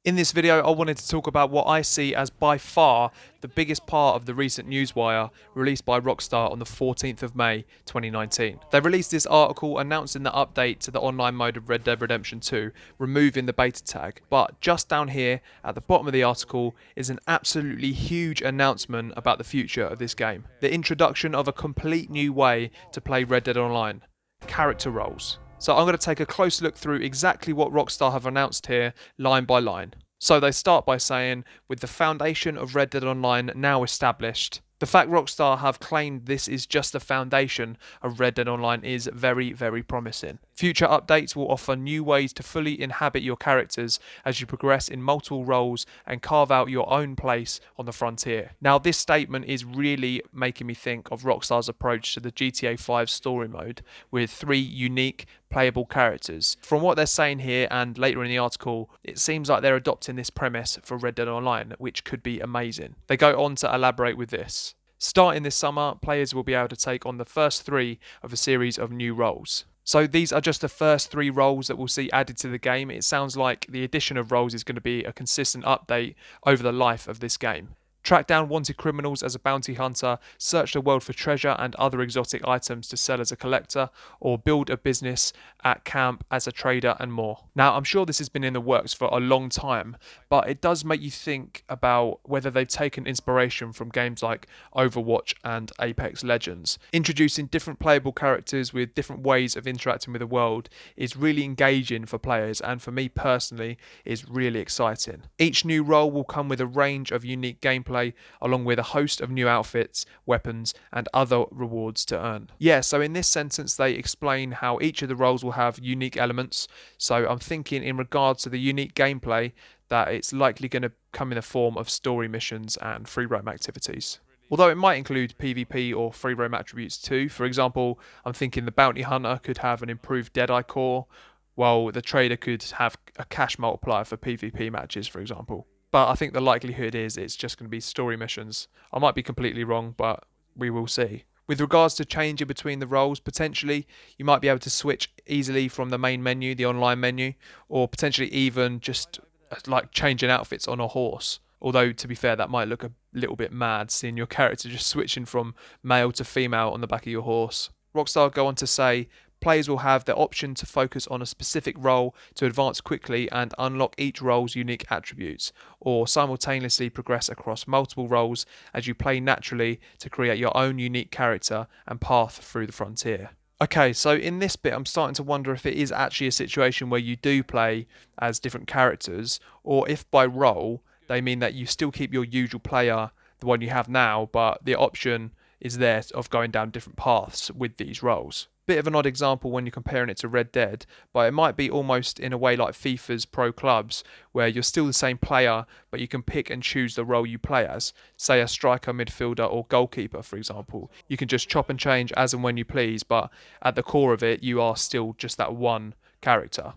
In this video, I wanted to talk about what I see as by far the biggest part of the recent newswire released by Rockstar on the 14th of May 2019. They released this article announcing the update to the online mode of Red Dead Redemption 2, removing the beta tag. But just down here at the bottom of the article is an absolutely huge announcement about the future of this game. The introduction of a complete new way to play Red Dead Online: character roles. So I'm going to take a close look through exactly what Rockstar have announced here, line by line. So they start by saying, with the foundation of Red Dead Online now established, the fact Rockstar have claimed this is just the foundation of Red Dead Online is very, very promising. Future updates will offer new ways to fully inhabit your characters as you progress in multiple roles and carve out your own place on the frontier. Now, this statement is really making me think of Rockstar's approach to the GTA 5 story mode with 3 unique playable characters. From what they're saying here and later in the article, it seems like they're adopting this premise for Red Dead Online, which could be amazing. They go on to elaborate with this. Starting this summer, players will be able to take on the first 3 of a series of new roles. So these are just the first 3 roles that we'll see added to the game. It sounds like the addition of roles is going to be a consistent update over the life of this game. Track down wanted criminals as a bounty hunter, search the world for treasure and other exotic items to sell as a collector, or build a business at camp as a trader, and more. Now, I'm sure this has been in the works for a long time, but it does make you think about whether they've taken inspiration from games like Overwatch and Apex Legends. Introducing different playable characters with different ways of interacting with the world is really engaging for players, and for me personally is really exciting. Each new role will come with a range of unique gameplay along with a host of new outfits, weapons, and other rewards to earn. Yeah, so in this sentence they explain how each of the roles will have unique elements. So I'm thinking in regards to the unique gameplay that it's likely going to come in the form of story missions and free roam activities. Although it might include PvP or free roam attributes too. For example, I'm thinking the bounty hunter could have an improved Deadeye core, while the trader could have a cash multiplier for PvP matches, for example. But I think the likelihood is it's just going to be story missions. I might be completely wrong, but we will see. With regards to changing between the roles, potentially you might be able to switch easily from the main menu, the online menu, or potentially even just like changing outfits on a horse. Although, to be fair, that might look a little bit mad, seeing your character just switching from male to female on the back of your horse. Rockstar go on to say, players will have the option to focus on a specific role to advance quickly and unlock each role's unique attributes, or simultaneously progress across multiple roles as you play naturally to create your own unique character and path through the frontier. Okay, so in this bit I'm starting to wonder if it is actually a situation where you do play as different characters, or if by role they mean that you still keep your usual player, the one you have now, but the option is there of going down different paths with these roles. Bit of an odd example when you're comparing it to Red Dead, but it might be almost in a way like FIFA's Pro Clubs, where you're still the same player, but you can pick and choose the role you play as. Say a striker, midfielder, or goalkeeper, for example. You can just chop and change as and when you please, but at the core of it, you are still just that one character.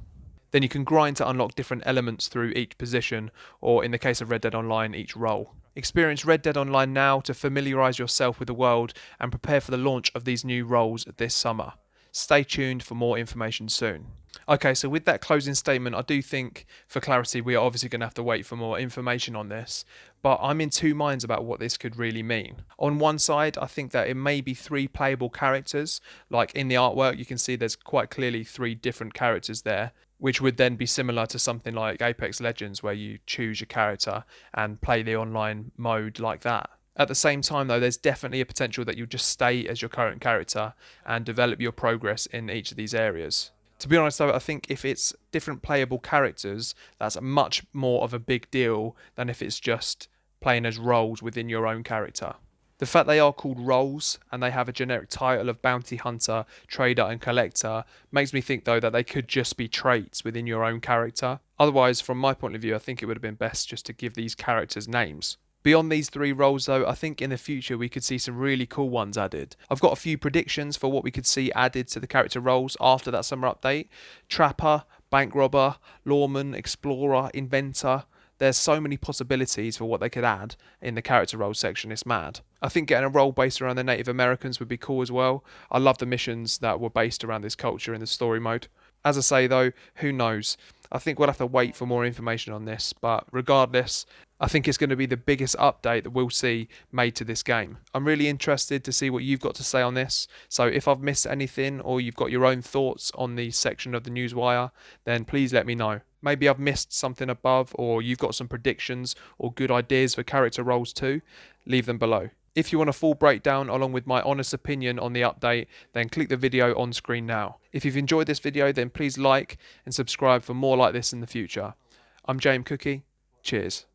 Then you can grind to unlock different elements through each position, or in the case of Red Dead Online, each role. Experience Red Dead Online now to familiarise yourself with the world and prepare for the launch of these new roles this summer. Stay tuned for more information soon. Okay, so with that closing statement, I do think, for clarity, we are obviously going to have to wait for more information on this, but I'm in 2 minds about what this could really mean. On one side, I think that it may be 3 playable characters. Like in the artwork, you can see there's quite clearly 3 different characters there, which would then be similar to something like Apex Legends, where you choose your character and play the online mode like that. At the same time though, there's definitely a potential that you'll just stay as your current character and develop your progress in each of these areas. To be honest though, I think if it's different playable characters, that's much more of a big deal than if it's just playing as roles within your own character. The fact they are called roles and they have a generic title of bounty hunter, trader and collector makes me think though that they could just be traits within your own character. Otherwise, from my point of view, I think it would have been best just to give these characters names. Beyond these 3 roles though, I think in the future we could see some really cool ones added. I've got a few predictions for what we could see added to the character roles after that summer update. Trapper, bank robber, lawman, explorer, inventor. There's so many possibilities for what they could add in the character roles section, it's mad. I think getting a role based around the Native Americans would be cool as well. I love the missions that were based around this culture in the story mode. As I say though, who knows? I think we'll have to wait for more information on this, but regardless, I think it's going to be the biggest update that we'll see made to this game. I'm really interested to see what you've got to say on this, so if I've missed anything or you've got your own thoughts on the section of the newswire, then please let me know. Maybe I've missed something above, or you've got some predictions or good ideas for character roles too. Leave them below. If you want a full breakdown along with my honest opinion on the update, then click the video on screen now. If you've enjoyed this video, then please like and subscribe for more like this in the future. I'm JmCooKie. Cheers.